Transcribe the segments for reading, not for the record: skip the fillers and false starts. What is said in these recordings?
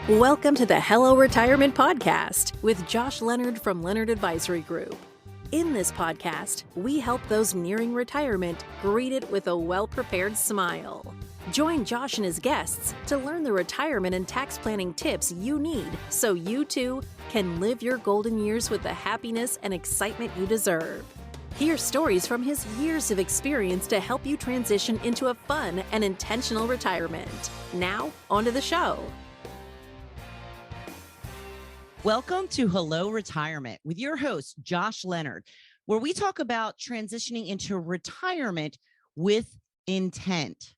Welcome to the Hello Retirement Podcast with Josh Leonard from Leonard Advisory Group. In this podcast, we help those nearing retirement greet it with a well-prepared smile. Join Josh and his guests to learn the retirement and tax planning tips you need so you too can live your golden years with the happiness and excitement you deserve. Hear stories from his years of experience to help you transition into a fun and intentional retirement. Now, on to the show. Welcome to Hello Retirement with your host, Josh Leonard, where we talk about transitioning into retirement with intent.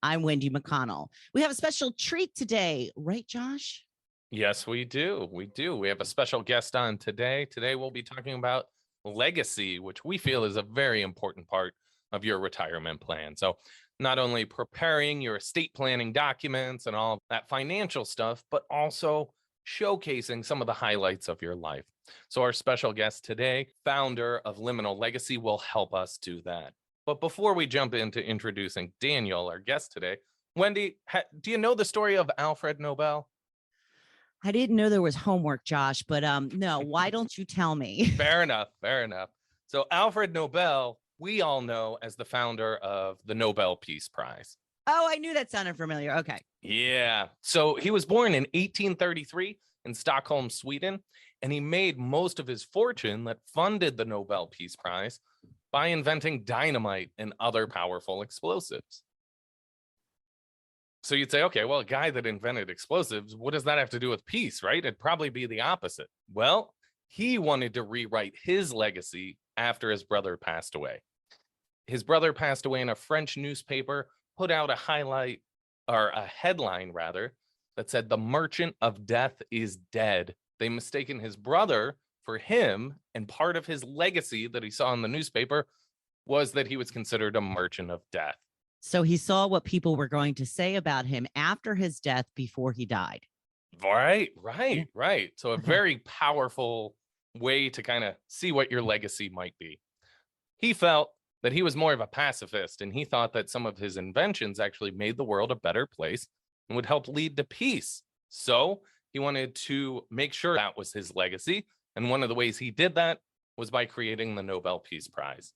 I'm Wendy McConnell. We have a special treat today, right, Josh? Yes, we do. We have a special guest on today. Today, we'll be talking about legacy, which we feel is a very important part of your retirement plan. So not only preparing your estate planning documents and all that financial stuff, but also showcasing some of the highlights of your life. So our special guest today, founder of Liminal Legacy, will help us do that. But before we jump into introducing Daniel, our guest today, Wendy, do you know the story of Alfred Nobel? I didn't know there was homework, Josh, but no, why don't you tell me? Fair enough. So Alfred Nobel, we all know as the founder of the Nobel Peace Prize. Oh, I knew that sounded familiar. Okay. Yeah. So he was born in 1833 in Stockholm, Sweden, and he made most of his fortune that funded the Nobel Peace Prize by inventing dynamite and other powerful explosives. So you'd say, okay, well, a guy that invented explosives, what does that have to do with peace, right? It'd probably be the opposite. Well, he wanted to rewrite his legacy after his brother passed away. His brother passed away in a French newspaper, put out a headline that said the merchant of death is dead. They mistaken his brother for him, and part of his legacy that he saw in the newspaper was that he was considered a merchant of death. So he saw what people were going to say about him after his death before he died. Right. So a very powerful way to kind of see what your legacy might be. He felt that he was more of a pacifist, and he thought that some of his inventions actually made the world a better place and would help lead to peace. So he wanted to make sure that was his legacy. And one of the ways he did that was by creating the Nobel Peace Prize.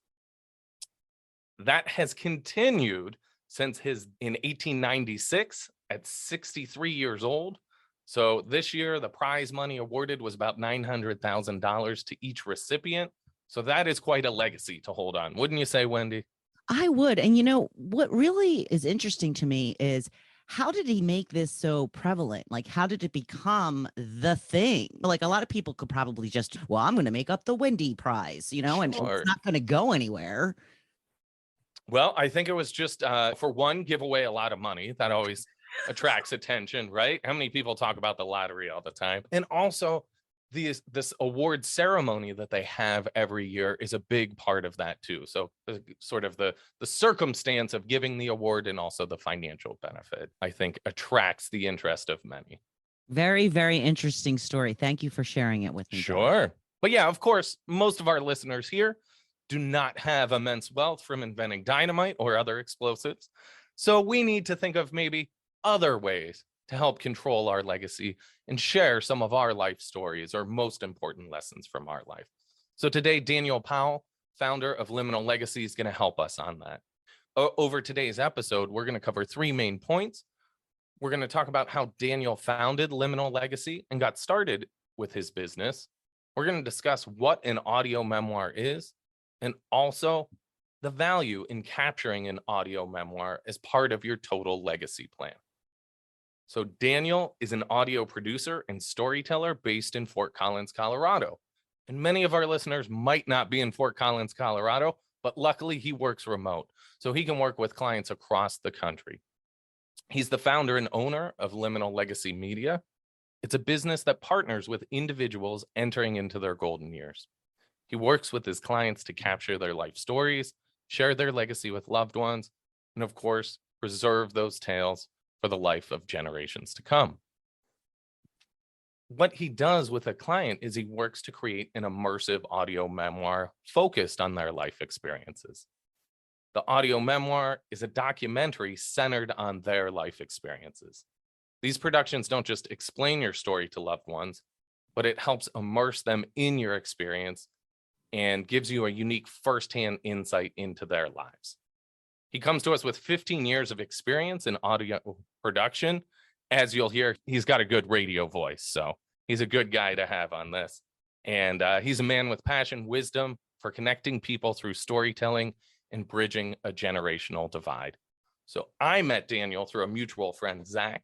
That has continued since in 1896 at 63 years old. So this year, the prize money awarded was about $900,000 to each recipient. So that is quite a legacy to hold on. Wouldn't you say, Wendy? I would. And you know, what really is interesting to me is how did he make this so prevalent? Like, how did it become the thing? Like, a lot of people could probably just, well, I'm going to make up the Wendy Prize, and it's not going to go anywhere. Well, I think it was just, for one, give away a lot of money. That always attracts attention, right? How many people talk about the lottery all the time? And also, this award ceremony that they have every year is a big part of that too. So sort of the circumstance of giving the award and also the financial benefit, I think, attracts the interest of many. Very, very interesting story. Thank you for sharing it with me. Sure. But yeah, of course, most of our listeners here do not have immense wealth from inventing dynamite or other explosives. So we need to think of maybe other ways to help control our legacy and share some of our life stories or most important lessons from our life. So today, Daniel Powell, founder of Liminal Legacy, is going to help us on that. Over today's episode, we're going to cover three main points. We're going to talk about how Daniel founded Liminal Legacy and got started with his business. We're going to discuss what an audio memoir is, and also the value in capturing an audio memoir as part of your total legacy plan. So Daniel is an audio producer and storyteller based in Fort Collins, Colorado. And many of our listeners might not be in Fort Collins, Colorado, but luckily he works remote, so he can work with clients across the country. He's the founder and owner of Liminal Legacy Media. It's a business that partners with individuals entering into their golden years. He works with his clients to capture their life stories, share their legacy with loved ones, and of course, preserve those tales for the life of generations to come. What he does with a client is he works to create an immersive audio memoir focused on their life experiences. The audio memoir is a documentary centered on their life experiences. These productions don't just explain your story to loved ones, but it helps immerse them in your experience and gives you a unique firsthand insight into their lives. He comes to us with 15 years of experience in audio production. As you'll hear, he's got a good radio voice, so he's a good guy to have on this. And he's a man with passion, wisdom for connecting people through storytelling and bridging a generational divide. So I met Daniel through a mutual friend, Zach,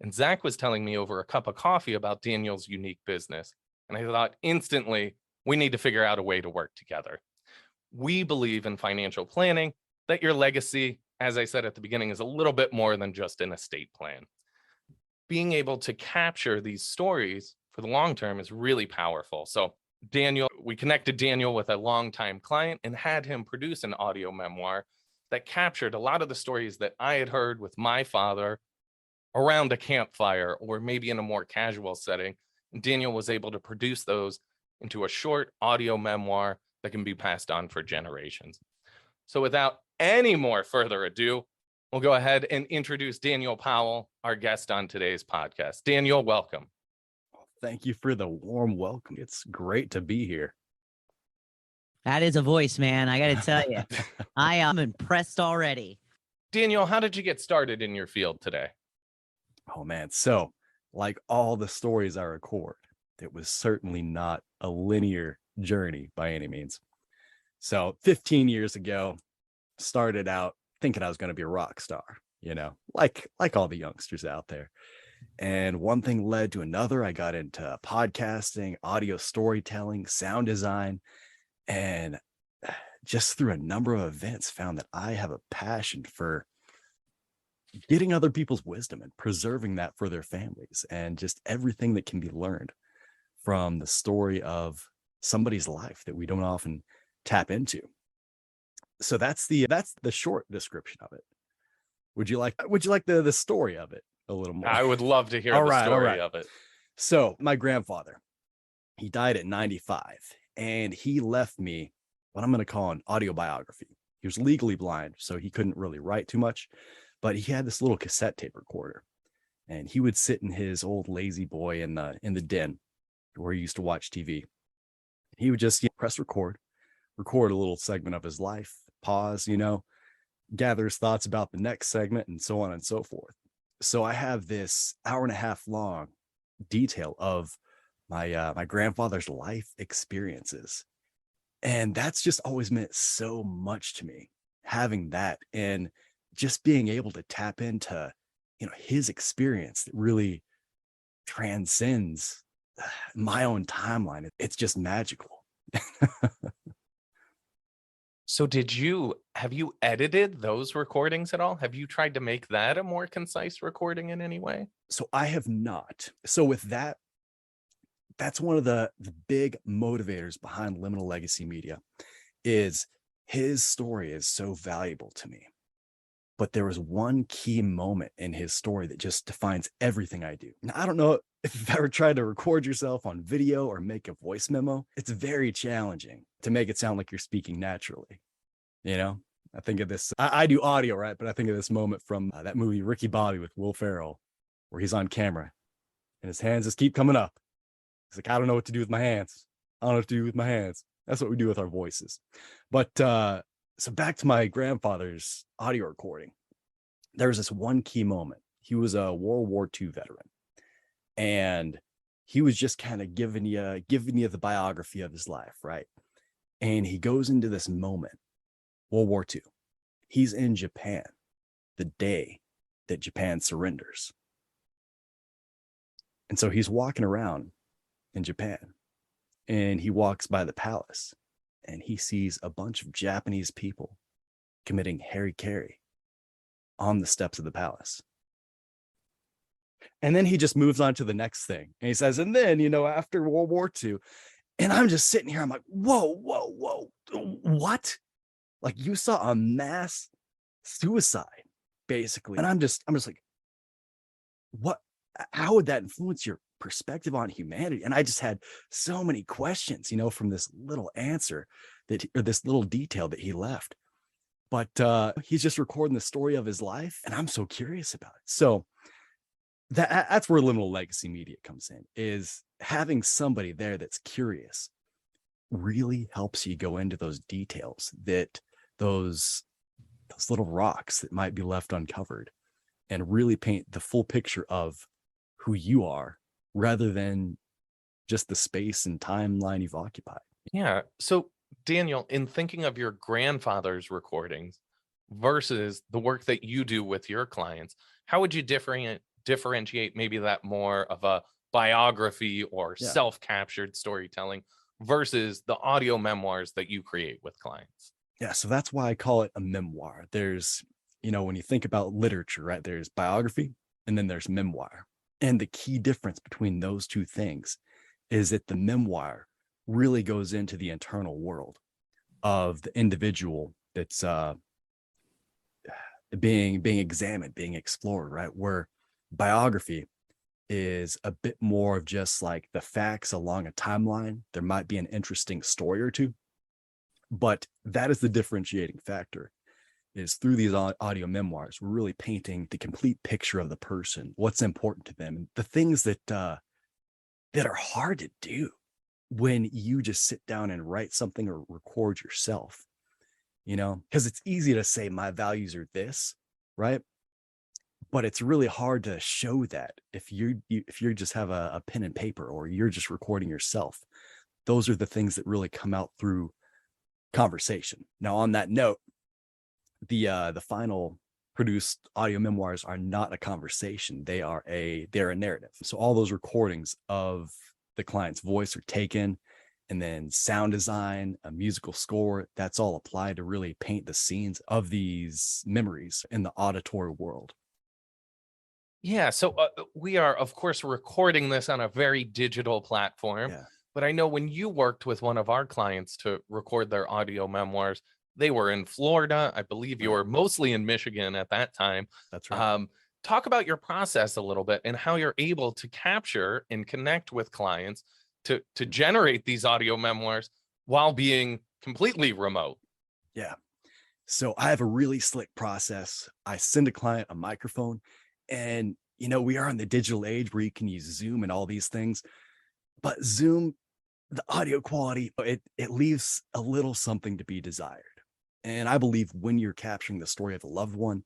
and Zach was telling me over a cup of coffee about Daniel's unique business. And I thought instantly, we need to figure out a way to work together. We believe in financial planning, that your legacy, as I said at the beginning, is a little bit more than just an estate plan. Being able to capture these stories for the long term is really powerful. So we connected Daniel with a longtime client and had him produce an audio memoir that captured a lot of the stories that I had heard with my father around a campfire or maybe in a more casual setting. And Daniel was able to produce those into a short audio memoir that can be passed on for generations. So without any more further ado, we'll go ahead and introduce Daniel Powell, our guest on today's podcast. Daniel, welcome. Thank you for the warm welcome. It's great to be here. That is a voice, man. I got to tell you, I am impressed already. Daniel, how did you get started in your field today? Oh, man. So, like all the stories I record, it was certainly not a linear journey by any means. So 15 years ago, started out thinking I was going to be a rock star, like all the youngsters out there. And one thing led to another. I got into podcasting, audio storytelling, sound design, and just through a number of events found that I have a passion for getting other people's wisdom and preserving that for their families, and just everything that can be learned from the story of somebody's life that we don't often tap into. So that's the short description of it. Would you like the story of it a little more? I would love to hear the story of it. So my grandfather, he died at 95, and he left me what I'm going to call an autobiography. He was legally blind, so he couldn't really write too much, but he had this little cassette tape recorder, and he would sit in his old lazy boy in the den where he used to watch TV. He would just press record a little segment of his life, pause, gather his thoughts about the next segment, and so on and so forth. So I have this hour and a half long detail of my grandfather's life experiences. And that's just always meant so much to me, having that and just being able to tap into, his experience that really transcends my own timeline. It's just magical. So have you edited those recordings at all? Have you tried to make that a more concise recording in any way? So I have not. So with that, that's one of the big motivators behind Liminal Legacy Media, is his story is so valuable to me. But there was one key moment in his story that just defines everything I do. Now, I don't know if you've ever tried to record yourself on video or make a voice memo. It's very challenging to make it sound like you're speaking naturally. I think of this, I do audio, right? But I think of this moment from that movie, Ricky Bobby with Will Ferrell, where he's on camera and his hands just keep coming up. He's like, I don't know what to do with my hands. I don't know what to do with my hands. That's what we do with our voices. But so back to my grandfather's audio recording, there was this one key moment. He was a World War II veteran, and he was just kind of giving you the biography of his life, right? And he goes into this moment, World War II. He's in Japan the day that Japan surrenders. And so he's walking around in Japan, and he walks by the palace, and he sees a bunch of Japanese people committing harikari on the steps of the palace. And then he just moves on to the next thing. And he says, and then, after World War II, and I'm just sitting here, I'm like, whoa, what? Like, you saw a mass suicide, basically. And I'm just like, what? How would that influence your perspective on humanity? And I just had so many questions, from this little answer or this little detail that he left. But he's just recording the story of his life, and I'm so curious about it. So that's where Liminal Legacy Media comes in, is having somebody there that's curious really helps you go into those details, that those little rocks that might be left uncovered, and really paint the full picture of who you are rather than just the space and timeline you've occupied. Yeah. So, Daniel, in thinking of your grandfather's recordings versus the work that you do with your clients, how would you differentiate maybe that more of a biography or Yeah. self-captured storytelling versus the audio memoirs that you create with clients? Yeah, so that's why I call it a memoir. There's, when you think about literature, right, there's biography and then there's memoir. And the key difference between those two things is that the memoir really goes into the internal world of the individual that's being examined, being explored, right? Where biography is a bit more of just like the facts along a timeline. There might be an interesting story or two, but that is the differentiating factor, is through these audio memoirs, we're really painting the complete picture of the person, what's important to them, and the things that are hard to do when you just sit down and write something or record yourself, because it's easy to say my values are this, right? But it's really hard to show that if you just have a pen and paper, or you're just recording yourself. Those are the things that really come out through conversation. Now, on that note, the final produced audio memoirs are not a conversation. They're a narrative. So all those recordings of the client's voice are taken, and then sound design, a musical score, that's all applied to really paint the scenes of these memories in the auditory world. Yeah. So we are, of course, recording this on a very digital platform. Yeah, But I know when you worked with one of our clients to record their audio memoirs, they were in Florida. I believe you right. were mostly in Michigan at that time. That's right. Talk about your process a little bit and how you're able to capture and connect with clients to generate these audio memoirs while being completely remote. Yeah. So I have a really slick process. I send a client a microphone, and we are in the digital age where you can use Zoom and all these things, but Zoom, the audio quality, it leaves a little something to be desired. And I believe when you're capturing the story of a loved one,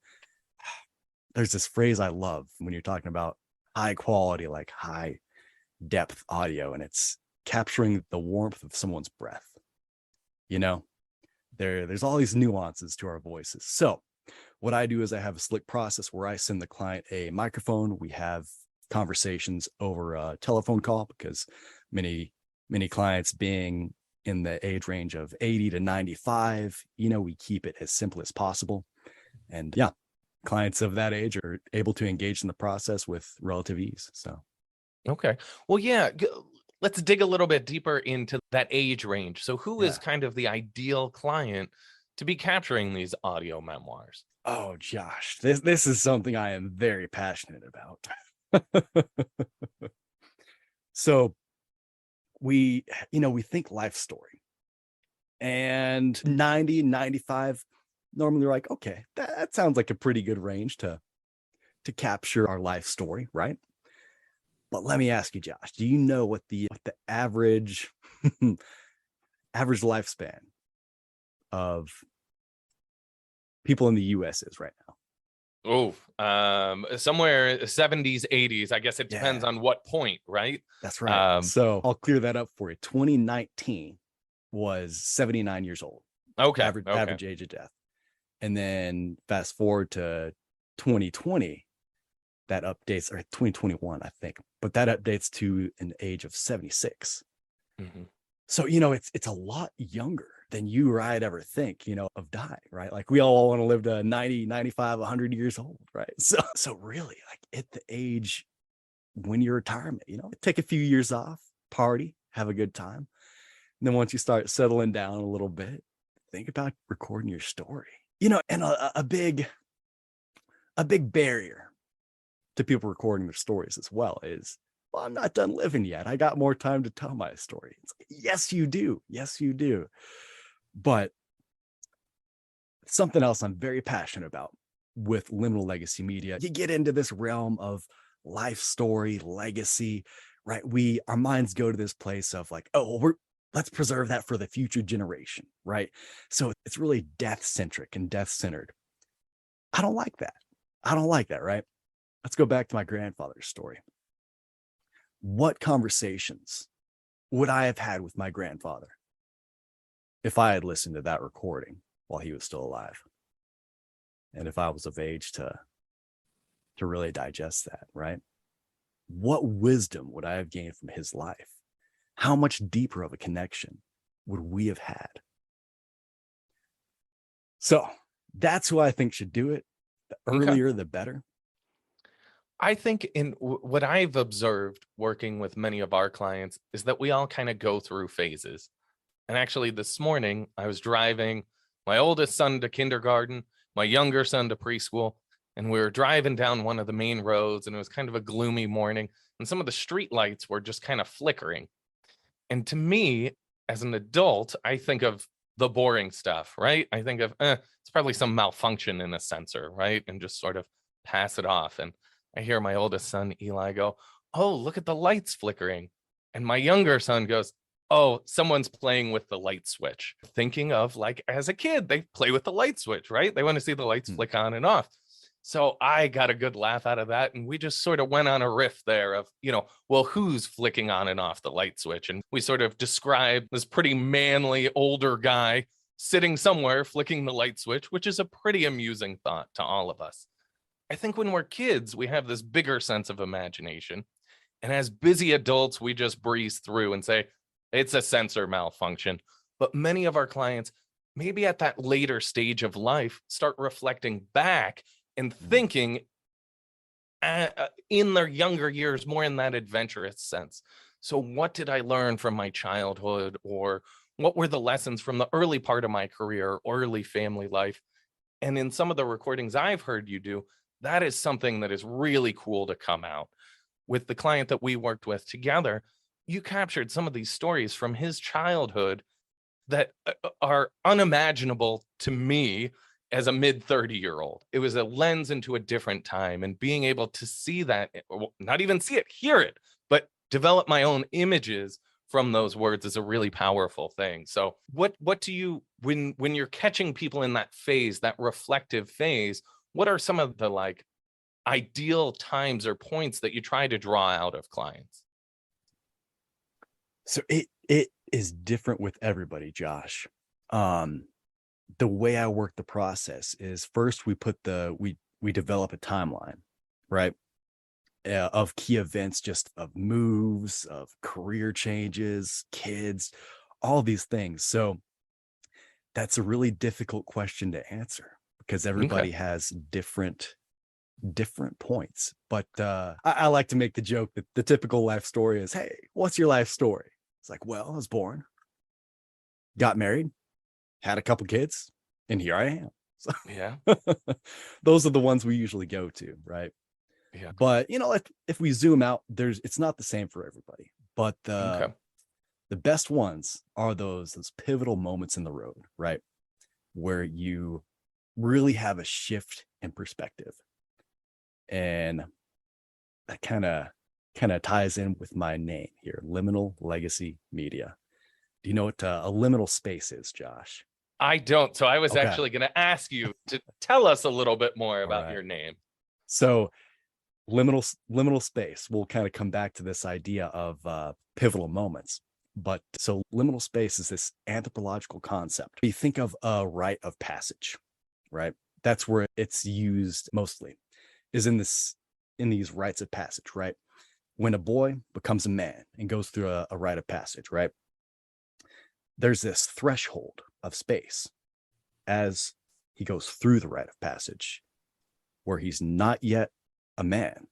there's this phrase I love when you're talking about high quality, like high depth audio, and it's capturing the warmth of someone's breath. There's all these nuances to our voices. So what I do is I have a slick process where I send the client a microphone. We have conversations over a telephone call, because many clients, being in the age range of 80 to 95, we keep it as simple as possible. And yeah, clients of that age are able to engage in the process with relative ease. So Okay. Well, yeah, let's dig a little bit deeper into that age range. So who is yeah. kind of the ideal client to be capturing these audio memoirs? Oh, Josh, this is something I am very passionate about. So we think life story, and 90, 95, normally we're like, okay, that sounds like a pretty good range to capture our life story, right? But let me ask you, Josh, do you know what the average average lifespan of people in the US is right now? Somewhere 70s, 80s. I guess it depends Yeah, on what point, right? that's right. Um, So I'll clear that up for you. 2019 was 79 years old, okay, okay. average age of death. And then fast forward to 2020, that updates, or 2021, I think, but that updates to an age of 76. Mhm. So, it's a lot younger than you or I'd ever think, of dying, right? Like we all want to live to 90, 95, 100 years old, right? So really, like at the age when your retirement, take a few years off, party, have a good time. And then once you start settling down a little bit, think about recording your story, and a big barrier to people recording their stories as well is, well, I'm not done living yet. I got more time to tell my story. It's like, yes, you do. Yes, you do. But something else I'm very passionate about with Liminal Legacy Media, you get into this realm of life story, legacy, right? Our minds go to this place of like, oh, let's preserve that for the future generation, right? So it's really death centric and death centered. I don't like that. I don't like that, right? Let's go back to my grandfather's story. What conversations would I have had with my grandfather if I had listened to that recording while he was still alive? And if I was of age to really digest that, right? What wisdom would I have gained from his life? How much deeper of a connection would we have had? So that's who I think should do it. The earlier, the better. I think what I've observed working with many of our clients is that we all kind of go through phases. And actually this morning I was driving my oldest son to kindergarten, my younger son to preschool, and we were driving down one of the main roads, and it was kind of a gloomy morning, and some of the street lights were just kind of flickering. And to me, as an adult, I think of the boring stuff, right? I think of, it's probably some malfunction in a sensor, right? And just sort of pass it off. And I hear my oldest son, Eli, go, oh, look at the lights flickering. And my younger son goes, oh, someone's playing with the light switch. Thinking of like, as a kid, they play with the light switch, right? They want to see the lights flick on and off. So I got a good laugh out of that. And we just sort of went on a riff there of, well, who's flicking on and off the light switch? And we sort of described this pretty manly older guy sitting somewhere flicking the light switch, which is a pretty amusing thought to all of us. I think when we're kids, we have this bigger sense of imagination. And as busy adults, we just breeze through and say, it's a sensor malfunction. But many of our clients, maybe at that later stage of life, start reflecting back and thinking in their younger years, more in that adventurous sense. So what did I learn from my childhood, or what were the lessons from the early part of my career, early family life? And in some of the recordings I've heard you do, that is something that is really cool to come out. With the client that we worked with together, you captured some of these stories from his childhood that are unimaginable to me as a mid-30-year-old. It was a lens into a different time, and being able to see that, not even see it, hear it, but develop my own images from those words is a really powerful thing. So what do you, when you're catching people in that phase, that reflective phase, what are some of the like ideal times or points that you try to draw out of clients? So it is different with everybody, Josh. The way I work the process is first we develop a timeline, right? Of key events, just of moves, of career changes, kids, all these things. So that's a really difficult question to answer because everybody has different points. But I like to make the joke that the typical life story is, hey, what's your life story? It's like, well, I was born, got married, had a couple kids, and here I am. So, yeah. Those are the ones we usually go to, right? Yeah. But if we zoom out, it's not the same for everybody. But the best ones are those pivotal moments in the road, right? Where you really have a shift in perspective. And that kind of ties in with my name here, Liminal Legacy Media. Do you know what a liminal space is, Josh? I don't. So I was actually going to ask you to tell us a little bit more about your name. So liminal space, we'll kind of come back to this idea of pivotal moments. But so liminal space is this anthropological concept. You think of a rite of passage, right? That's where it's used mostly, is in these rites of passage, right? When a boy becomes a man and goes through a rite of passage, right? There's this threshold of space as he goes through the rite of passage where he's not yet a man,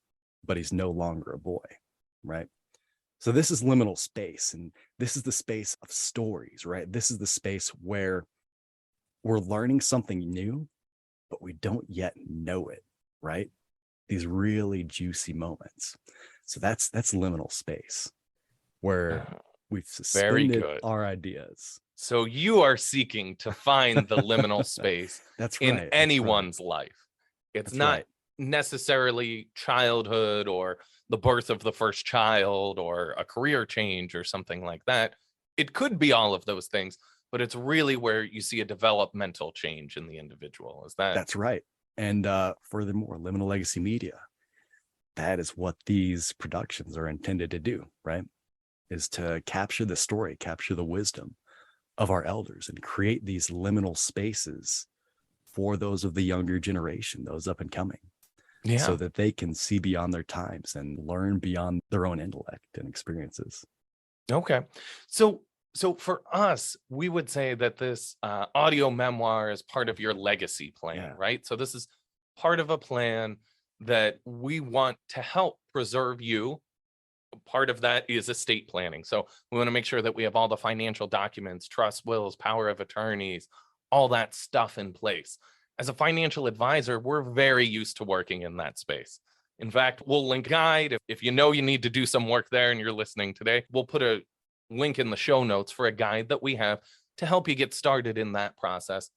but he's no longer a boy, right? So this is liminal space, and this is the space of stories, right? This is the space where we're learning something new, but we don't yet know it, right? These really juicy moments. So that's liminal space where we've suspended our ideas. So you are seeking to find the liminal space that's in right, anyone's life. It's not necessarily childhood or the birth of the first child or a career change or something like that. It could be all of those things, but it's really where you see a developmental change in the individual. Is that? That's right. And furthermore, Liminal Legacy Media, that is what these productions are intended to do, right? Is to capture the story, capture the wisdom of our elders and create these liminal spaces for those of the younger generation, those up and coming, so that they can see beyond their times and learn beyond their own intellect and experiences. Okay. So for us, we would say that this audio memoir is part of your legacy plan, right? So this is part of a plan that we want to help preserve you. Part of that is estate planning. So we want to make sure that we have all the financial documents, trust, wills, power of attorneys, all that stuff in place. As a financial advisor, we're very used to working in that space. In fact, we'll link a guide. If you know you need to do some work there and you're listening today, we'll put a link in the show notes for a guide that we have to help you get started in that process.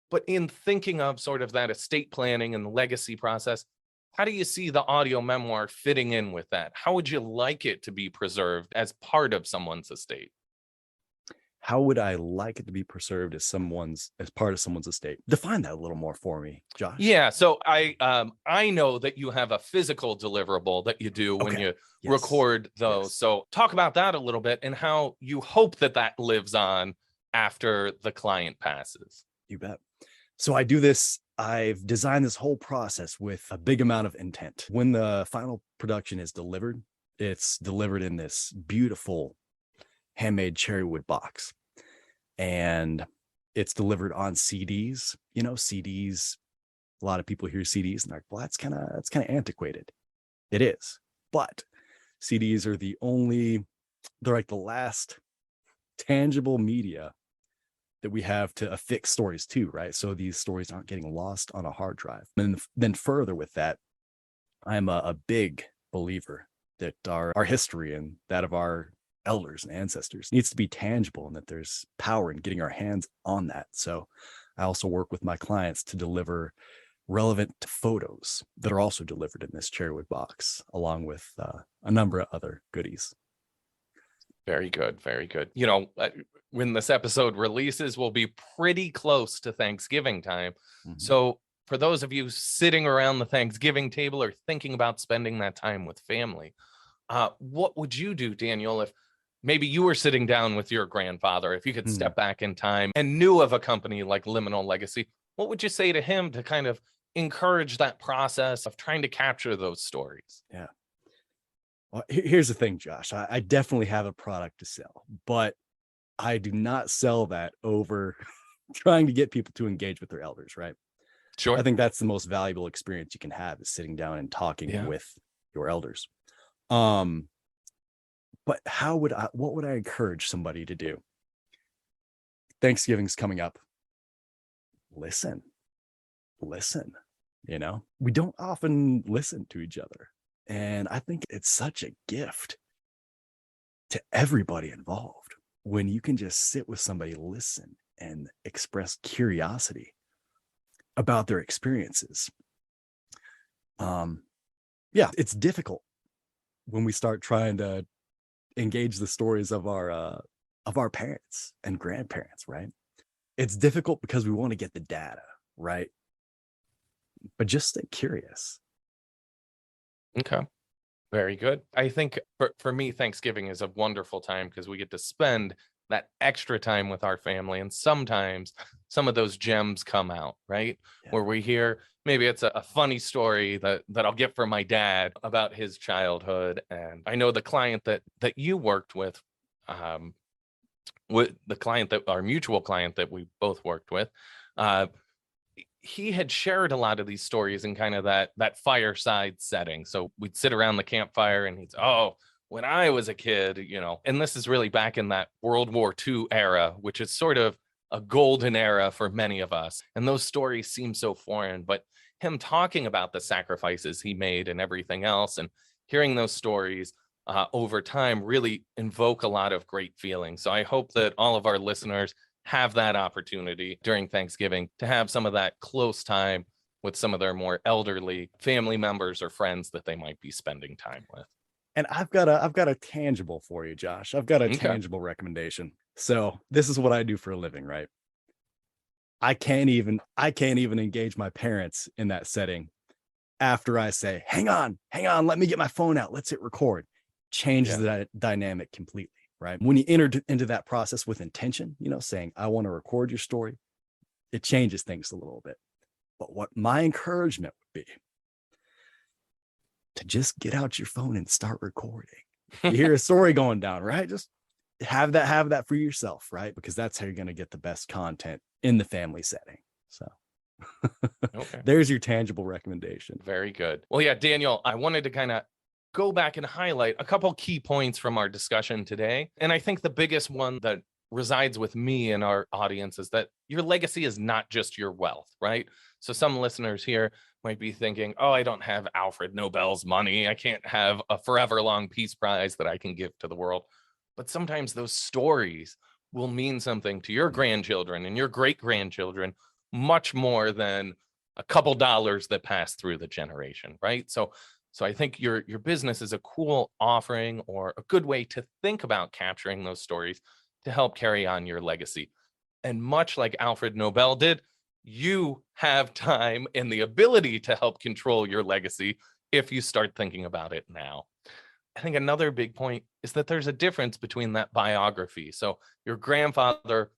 But in thinking of sort of that estate planning and legacy process, how do you see the audio memoir fitting in with that? How would you like it to be preserved as part of someone's estate? How would I like it to be preserved as part of someone's estate? Define that a little more for me, Josh. Yeah, so I know that you have a physical deliverable that you do when you record those. Yes. So talk about that a little bit and how you hope that lives on after the client passes. You bet. So I do this. I've designed this whole process with a big amount of intent. When the final production is delivered, it's delivered in this beautiful handmade cherry wood box, and it's delivered on CDs. You know, CDs, a lot of people hear CDs and they're like, well, that's kind of antiquated. It is, but CDs are they're like the last tangible media that we have to affix stories to, right? So these stories aren't getting lost on a hard drive. And then further with that, I'm a big believer that our history and that of our elders and ancestors needs to be tangible and that there's power in getting our hands on that. So I also work with my clients to deliver relevant photos that are also delivered in this cherrywood box, along with a number of other goodies. Very good. Very good. You know, when this episode releases, we'll be pretty close to Thanksgiving time. Mm-hmm. So for those of you sitting around the Thanksgiving table or thinking about spending that time with family, what would you do, Daniel, if maybe you were sitting down with your grandfather, if you could step back in time and knew of a company like Liminal Legacy? What would you say to him to kind of encourage that process of trying to capture those stories? Yeah. Well, here's the thing, Josh. I definitely have a product to sell, but I do not sell that over trying to get people to engage with their elders, right? Sure. I think that's the most valuable experience you can have, is sitting down and talking with your elders. But what would I encourage somebody to do? Thanksgiving's coming up. Listen, you know, we don't often listen to each other. And I think it's such a gift to everybody involved when you can just sit with somebody, listen, and express curiosity about their experiences. It's difficult when we start trying to engage the stories of our parents and grandparents, right? It's difficult because we want to get the data, right? But just stay curious. Okay. Very good. I think for me, Thanksgiving is a wonderful time because we get to spend that extra time with our family. And sometimes some of those gems come out, right? Yeah. Where we hear, maybe it's a funny story that I'll get from my dad about his childhood. And I know the client that you worked with the client our mutual client that we both worked with, he had shared a lot of these stories in kind of that fireside setting. So we'd sit around the campfire and he'd say, oh, when I was a kid, you know, and this is really back in that World War II era, which is sort of a golden era for many of us. And those stories seem so foreign, but him talking about the sacrifices he made and everything else, and hearing those stories over time really invoke a lot of great feelings. So I hope that all of our listeners have that opportunity during Thanksgiving to have some of that close time with some of their more elderly family members or friends that they might be spending time with. And I've got a tangible for you, Josh. I've got a tangible recommendation. So this is what I do for a living, right? I can't even engage my parents in that setting after I say, hang on, let me get my phone out. Let's hit record. Changes the dynamic completely, right? When you enter into that process with intention, saying, I want to record your story, it changes things a little bit. But what my encouragement would be to just get out your phone and start recording. You hear a story going down, right? Just have that for yourself, right? Because that's how you're going to get the best content in the family setting. So there's your tangible recommendation. Very good. Well, yeah, Daniel, I wanted to kind of go back and highlight a couple key points from our discussion today. And I think the biggest one that resides with me and our audience is that your legacy is not just your wealth, right? So some listeners here might be thinking, oh, I don't have Alfred Nobel's money. I can't have a forever long Peace Prize that I can give to the world. But sometimes those stories will mean something to your grandchildren and your great-grandchildren much more than a couple dollars that pass through the generation, right? So I think your business is a cool offering or a good way to think about capturing those stories to help carry on your legacy. And much like Alfred Nobel did, you have time and the ability to help control your legacy if you start thinking about it now. I think another big point is that there's a difference between that biography. So your grandfather,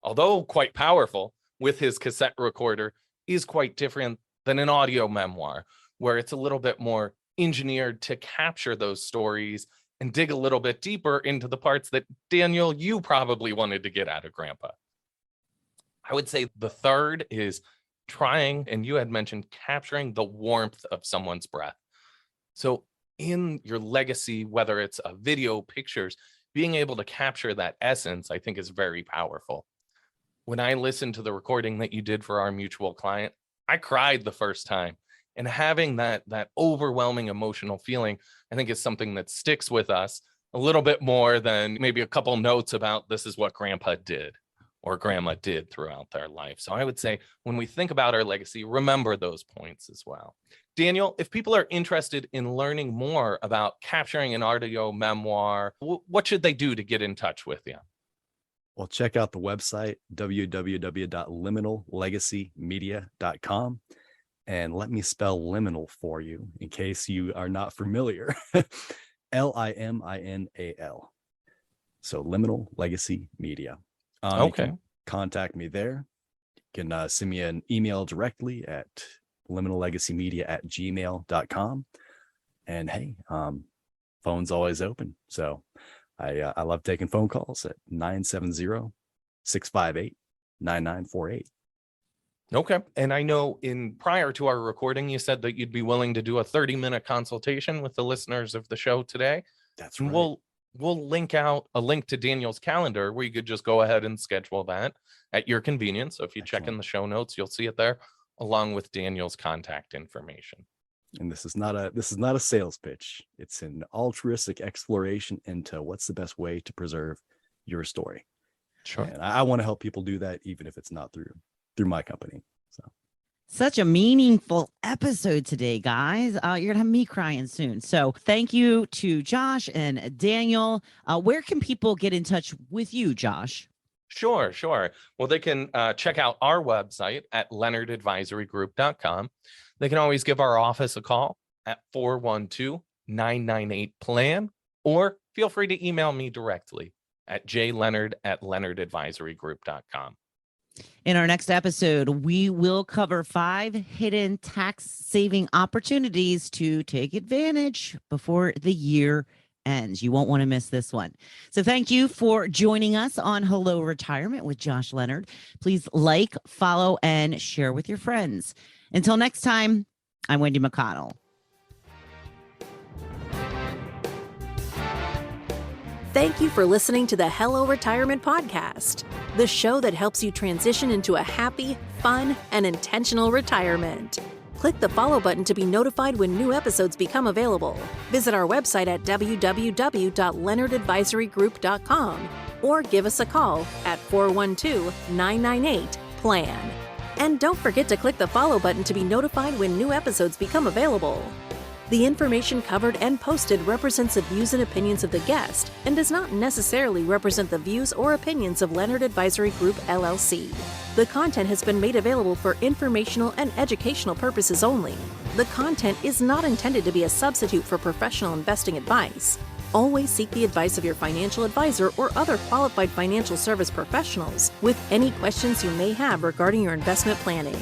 although quite powerful, with his cassette recorder, is quite different than an audio memoir, where it's a little bit more engineered to capture those stories and dig a little bit deeper into the parts that, Daniel, you probably wanted to get out of Grandpa. I would say the third is trying, and you had mentioned capturing the warmth of someone's breath. So in your legacy, whether it's a video, pictures, being able to capture that essence, I think is very powerful. When I listened to the recording that you did for our mutual client, I cried the first time. And having that overwhelming emotional feeling, I think is something that sticks with us a little bit more than maybe a couple notes about this is what Grandpa did or Grandma did throughout their life. So I would say when we think about our legacy, remember those points as well. Daniel, if people are interested in learning more about capturing an audio memoir, what should they do to get in touch with you? Well, check out the website, www.liminallegacymedia.com. And let me spell liminal for you in case you are not familiar. Liminal. So Liminal Legacy Media. You can contact me there. You can send me an email directly at liminallegacymedia@gmail.com. And hey, phone's always open. So I love taking phone calls at 970-658-9948. Okay. And I know prior to our recording, you said that you'd be willing to do a 30-minute consultation with the listeners of the show today. That's right. We'll link out a link to Daniel's calendar where you could just go ahead and schedule that at your convenience. So if you check in the show notes, you'll see it there along with Daniel's contact information. And this is not a sales pitch. It's an altruistic exploration into what's the best way to preserve your story. Sure. And I want to help people do that, even if it's not through my company. So such a meaningful episode today, guys. You're gonna have me crying soon. So thank you to Josh and Daniel. Where can people get in touch with you, Josh? Sure. Well, they can check out our website at leonardadvisorygroup.com. They can always give our office a call at 412-998-PLAN, or feel free to email me directly at jleonard@leonardadvisorygroup.com. In our next episode, we will cover 5 hidden tax-saving opportunities to take advantage before the year ends. You won't want to miss this one. So thank you for joining us on Hello Retirement with Josh Leonard. Please like, follow, and share with your friends. Until next time, I'm Wendy McConnell. Thank you for listening to the Hello Retirement Podcast, the show that helps you transition into a happy, fun, and intentional retirement. Click the follow button to be notified when new episodes become available. Visit our website at www.leonardadvisorygroup.com or give us a call at 412-998-PLAN. And don't forget to click the follow button to be notified when new episodes become available. The information covered and posted represents the views and opinions of the guest and does not necessarily represent the views or opinions of Leonard Advisory Group, LLC. The content has been made available for informational and educational purposes only. The content is not intended to be a substitute for professional investing advice. Always seek the advice of your financial advisor or other qualified financial service professionals with any questions you may have regarding your investment planning.